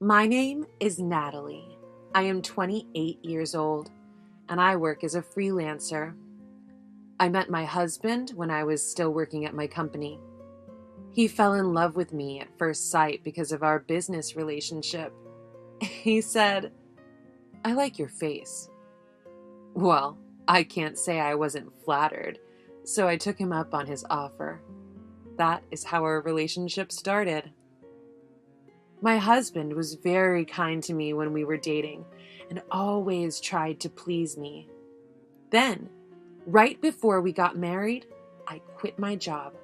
My name is Natalie. I am 28 years old, and I work as a freelancer. I met my husband when I was still working at my company. He fell in love with me at first sight because of our business relationship. He said, "I like your face." Well, I can't say I wasn't flattered, so I took him up on his offer. That is how our relationship started. My husband was very kind to me when we were dating and always tried to please me. Then, right before we got married, I quit my job.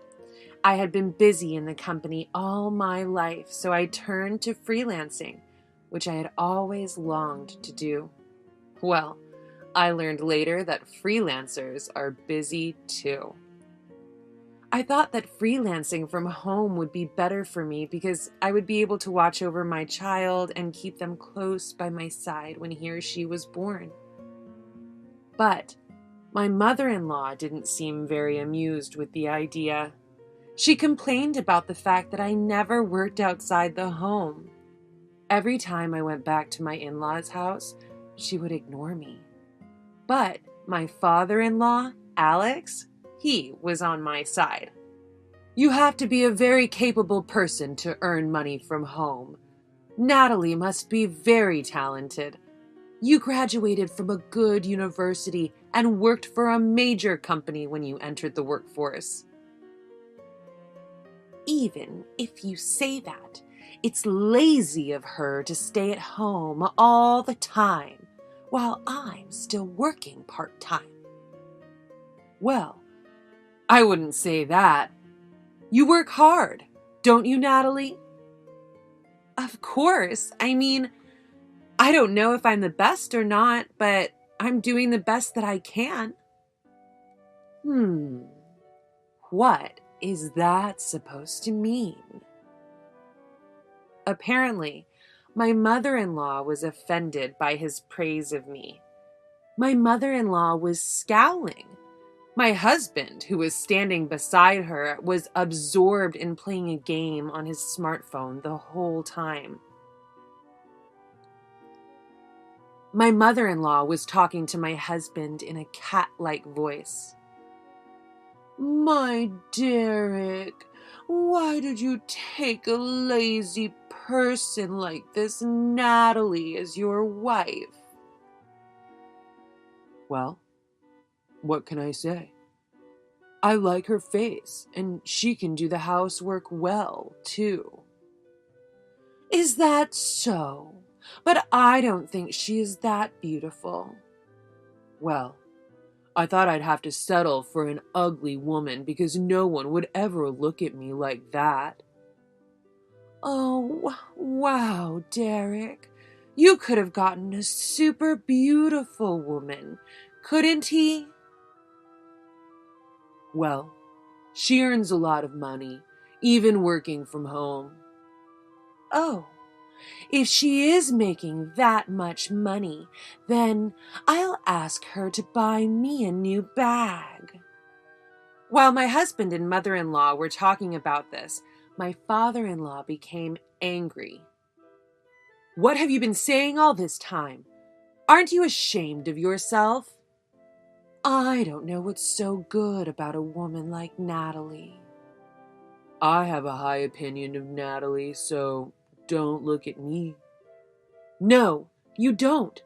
I had been busy in the company all my life, so I turned to freelancing, which I had always longed to do. Well, I learned later that freelancers are busy too. I thought that freelancing from home would be better for me because I would be able to watch over my child and keep them close by my side when he or she was born. But my mother-in-law didn't seem very amused with the idea. She complained about the fact that I never worked outside the home. Every time I went back to my in-laws' house, she would ignore me. But my father-in-law, Alex, he was on my side. "You have to be a very capable person to earn money from home. Natalie must be very talented. You graduated from a good university and worked for a major company when you entered the workforce." "Even if you say that, it's lazy of her to stay at home all the time while I'm still working part-time." "Well, I wouldn't say that. You work hard, don't you, Natalie?" "Of course. I don't know if I'm the best or not, but I'm doing the best that I can." What is that supposed to mean? Apparently, my mother-in-law was offended by his praise of me. My mother-in-law was scowling. My husband, who was standing beside her, was absorbed in playing a game on his smartphone the whole time. My mother-in-law was talking to my husband in a cat-like voice. "My Derek, why did you take a lazy person like this Natalie as your wife?" "Well, what can I say? I like her face, and she can do the housework well, too." "Is that so? But I don't think she is that beautiful." "Well, I thought I'd have to settle for an ugly woman because no one would ever look at me like that." "Oh, wow, Derek. You could have gotten a super beautiful woman, couldn't he?" "Well, she earns a lot of money, even working from home." "Oh, if she is making that much money, then I'll ask her to buy me a new bag." While my husband and mother-in-law were talking about this, my father-in-law became angry. "What have you been saying all this time? Aren't you ashamed of yourself?" "I don't know what's so good about a woman like Natalie." "I have a high opinion of Natalie, so don't look at me." "No, you don't.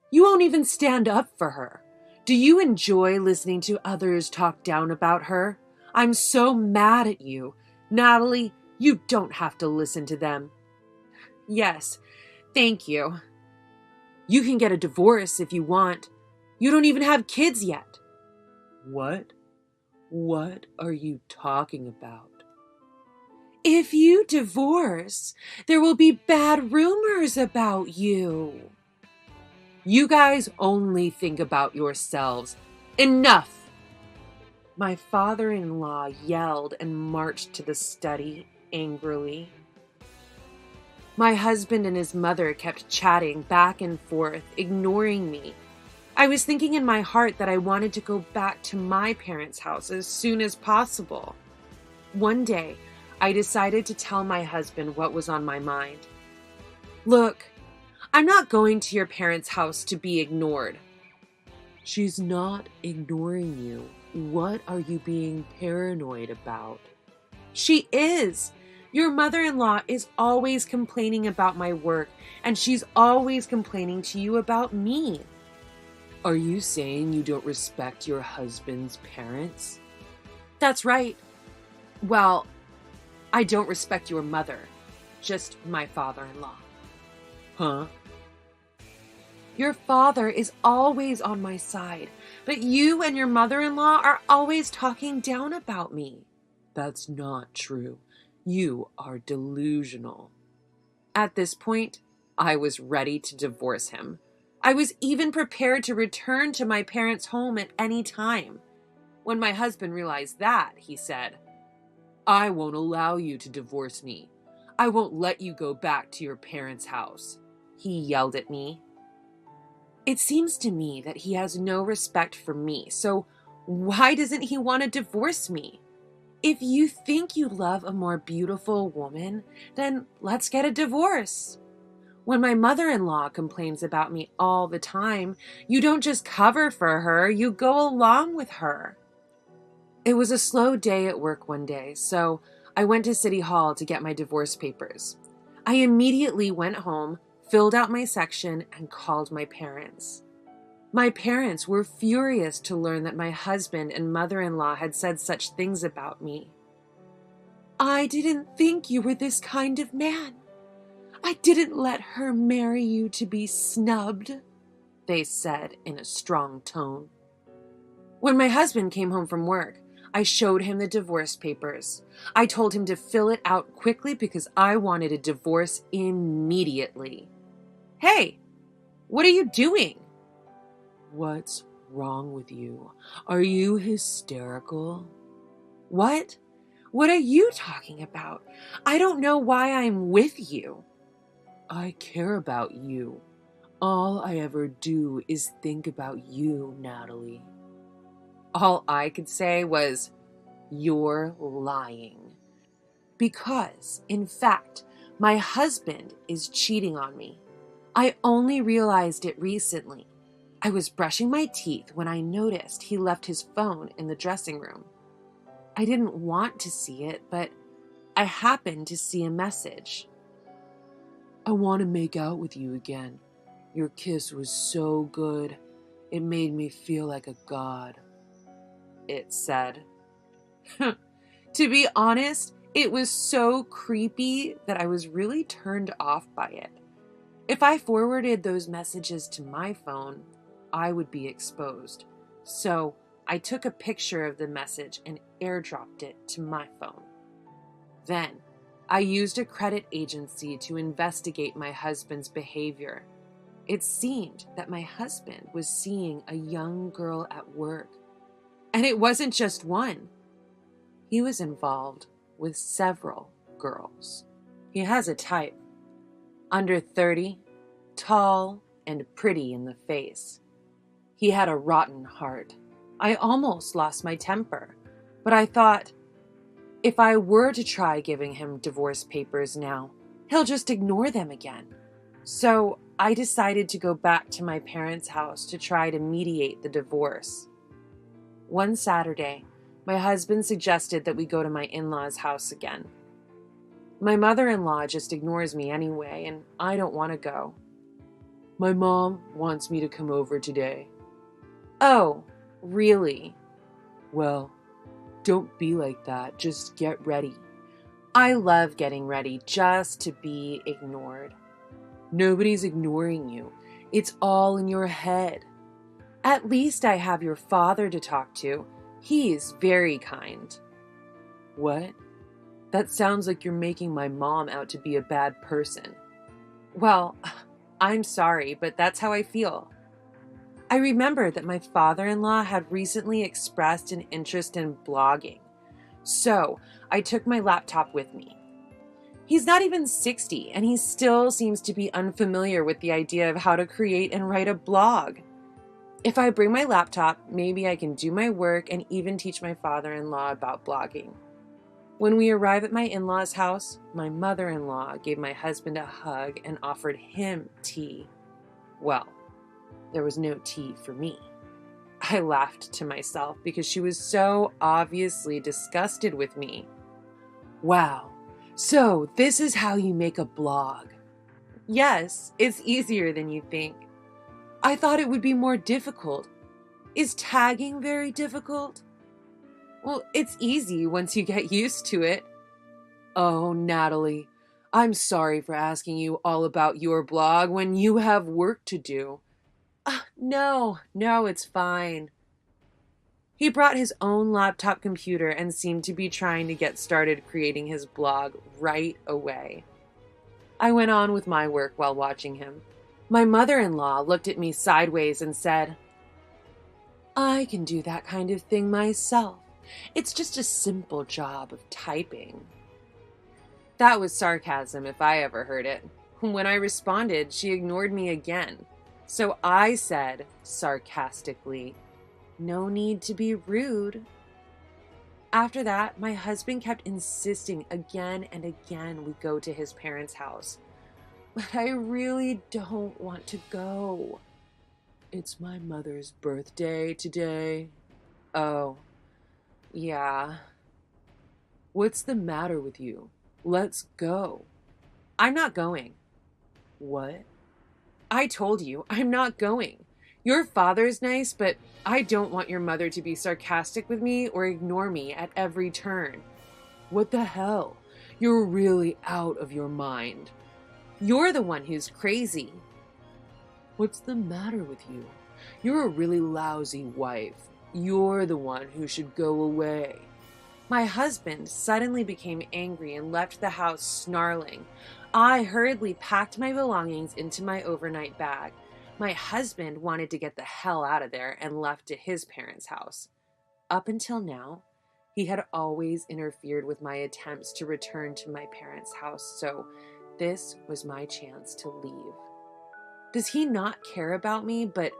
You won't even stand up for her. Do you enjoy listening to others talk down about her? I'm so mad at you. Natalie, you don't have to listen to them." "Yes, thank you." "You can get a divorce if you want. You don't even have kids yet." "What? What are you talking about?" "If you divorce, there will be bad rumors about you." "You guys only think about yourselves. Enough!" My father-in-law yelled and marched to the study angrily. My husband and his mother kept chatting back and forth, ignoring me. I was thinking in my heart that I wanted to go back to my parents' house as soon as possible. One day, I decided to tell my husband what was on my mind. Look, I'm not going to your parents' house to be ignored. She's not ignoring you. What are you being paranoid about? She is. Your mother-in-law is always complaining about my work, and she's always complaining to you about me. Are you saying you don't respect your husband's parents? That's right. Well, I don't respect your mother, just my father-in-law. Huh? Your father is always on my side, but you and your mother-in-law are always talking down about me. That's not true. You are delusional. At this point, I was ready to divorce him. I was even prepared to return to my parents' home at any time. When my husband realized that, he said, I won't allow you to divorce me. I won't let you go back to your parents' house. He yelled at me. It seems to me that he has no respect for me, so why doesn't he want to divorce me? If you think you love a more beautiful woman, then let's get a divorce. When my mother-in-law complains about me all the time, you don't just cover for her, you go along with her. It was a slow day at work one day, so I went to City Hall to get my divorce papers. I immediately went home, filled out my section, and called my parents. My parents were furious to learn that my husband and mother-in-law had said such things about me. I didn't think you were this kind of man. I didn't let her marry you to be snubbed, they said in a strong tone. When my husband came home from work, I showed him the divorce papers. I told him to fill it out quickly because I wanted a divorce immediately. Hey, what are you doing? What's wrong with you? Are you hysterical? What? What are you talking about? I don't know why I'm with you. I care about you. All I ever do is think about you, Natalie. All I could say was, you're lying. Because, in fact, my husband is cheating on me. I only realized it recently. I was brushing my teeth when I noticed he left his phone in the dressing room. I didn't want to see it, but I happened to see a message. I want to make out with you again. Your kiss was so good. It made me feel like a god. It said. To be honest, it was so creepy that I was really turned off by it. If I forwarded those messages to my phone, I would be exposed. So I took a picture of the message and airdropped it to my phone. Then I used a credit agency to investigate my husband's behavior. It seemed that my husband was seeing a young girl at work. And it wasn't just one. He was involved with several girls. He has a type. Under 30, tall and pretty in the face. He had a rotten heart. I almost lost my temper, but I thought, if I were to try giving him divorce papers now, he'll just ignore them again. So I decided to go back to my parents' house to try to mediate the divorce. One Saturday, my husband suggested that we go to my in-laws' house again. My mother-in-law just ignores me anyway, and I don't want to go. My mom wants me to come over today. Oh, really? Well, don't be like that. Just get ready. I love getting ready just to be ignored. Nobody's ignoring you. It's all in your head. At least I have your father to talk to. He's very kind. What? That sounds like you're making my mom out to be a bad person. Well, I'm sorry, but that's how I feel. I remember that my father-in-law had recently expressed an interest in blogging, so I took my laptop with me. He's not even 60, and he still seems to be unfamiliar with the idea of how to create and write a blog. If I bring my laptop, maybe I can do my work and even teach my father-in-law about blogging. When we arrived at my in-laws' house, my mother-in-law gave my husband a hug and offered him tea. Well, there was no tea for me. I laughed to myself because she was so obviously disgusted with me. Wow, so this is how you make a blog. Yes, it's easier than you think. I thought it would be more difficult. Is tagging very difficult? Well, it's easy once you get used to it. Oh, Natalie, I'm sorry for asking you all about your blog when you have work to do. No, it's fine. He brought his own laptop computer and seemed to be trying to get started creating his blog right away. I went on with my work while watching him. My mother-in-law looked at me sideways and said, I can do that kind of thing myself. It's just a simple job of typing. That was sarcasm if I ever heard it. When I responded, she ignored me again. So I said, sarcastically, no need to be rude. After that, my husband kept insisting again and again we go to his parents' house. But I really don't want to go. It's my mother's birthday today. Oh, yeah. What's the matter with you? Let's go. I'm not going. What? I told you, I'm not going. Your father's nice, but I don't want your mother to be sarcastic with me or ignore me at every turn. What the hell? You're really out of your mind. You're the one who's crazy. What's the matter with you? You're a really lousy wife. You're the one who should go away. My husband suddenly became angry and left the house snarling. I hurriedly packed my belongings into my overnight bag. My husband wanted to get the hell out of there and left to his parents' house. Up until now, he had always interfered with my attempts to return to my parents' house, so this was my chance to leave. Does he not care about me, but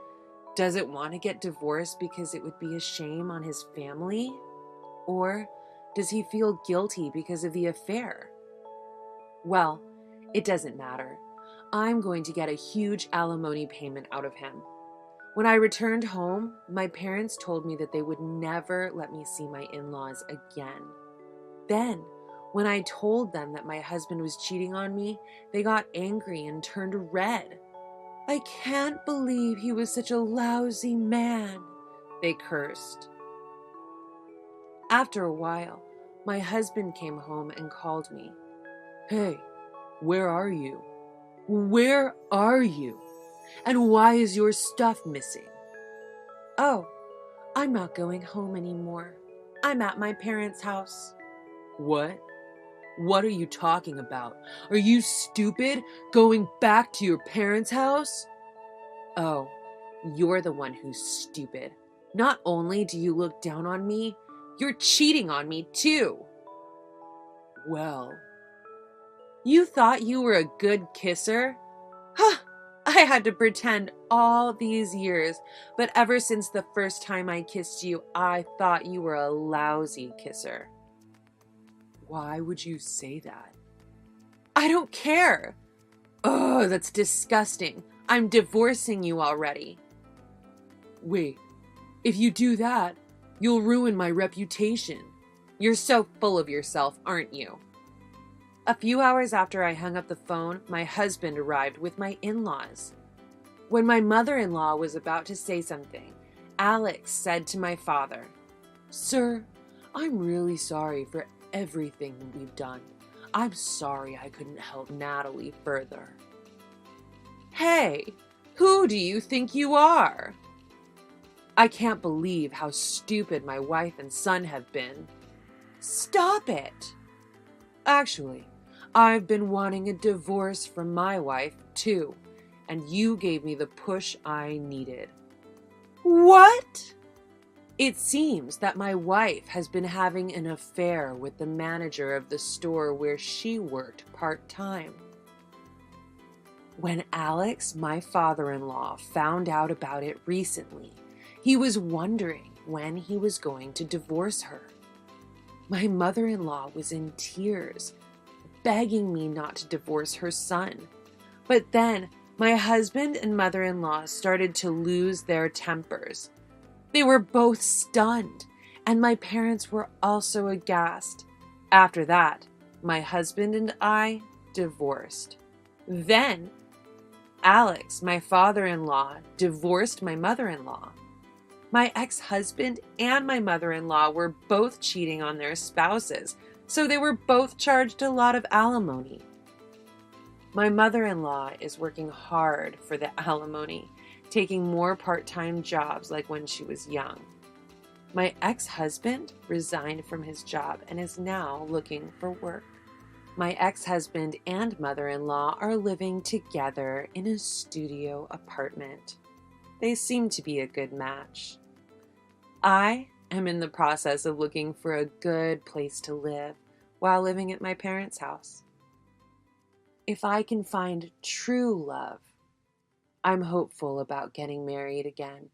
doesn't want to get divorced because it would be a shame on his family? Or does he feel guilty because of the affair? Well, it doesn't matter. I'm going to get a huge alimony payment out of him. When I returned home, my parents told me that they would never let me see my in-laws again. Then, when I told them that my husband was cheating on me, they got angry and turned red. I can't believe he was such a lousy man, they cursed. After a while, my husband came home and called me. Hey, where are you? Where are you? And why is your stuff missing? Oh, I'm not going home anymore. I'm at my parents' house. What? What are you talking about? Are you stupid? Going back to your parents' house? Oh, you're the one who's stupid. Not only do you look down on me, you're cheating on me too. Well, you thought you were a good kisser? Huh, I had to pretend all these years, but ever since the first time I kissed you, I thought you were a lousy kisser. Why would you say that? I don't care. Oh, that's disgusting. I'm divorcing you already. Wait, if you do that, you'll ruin my reputation. You're so full of yourself, aren't you? A few hours after I hung up the phone, my husband arrived with my in-laws. When my mother-in-law was about to say something, Alex said to my father, Sir, I'm really sorry for everything we've done. I'm sorry I couldn't help Natalie further. Hey, who do you think you are? I can't believe how stupid my wife and son have been. Stop it! Actually, I've been wanting a divorce from my wife, too, and you gave me the push I needed. What? It seems that my wife has been having an affair with the manager of the store where she worked part-time. When Alex, my father-in-law, found out about it recently, he was wondering when he was going to divorce her. My mother-in-law was in tears, begging me not to divorce her son. But then my husband and mother-in-law started to lose their tempers. They were both stunned, and my parents were also aghast. After that, my husband and I divorced. Then, Alex, my father-in-law, divorced my mother-in-law. My ex-husband and my mother-in-law were both cheating on their spouses, so they were both charged a lot of alimony. My mother-in-law is working hard for the alimony, taking more part-time jobs like when she was young. My ex-husband resigned from his job and is now looking for work. My ex-husband and mother-in-law are living together in a studio apartment. They seem to be a good match. I am in the process of looking for a good place to live while living at my parents' house. If I can find true love, I'm hopeful about getting married again.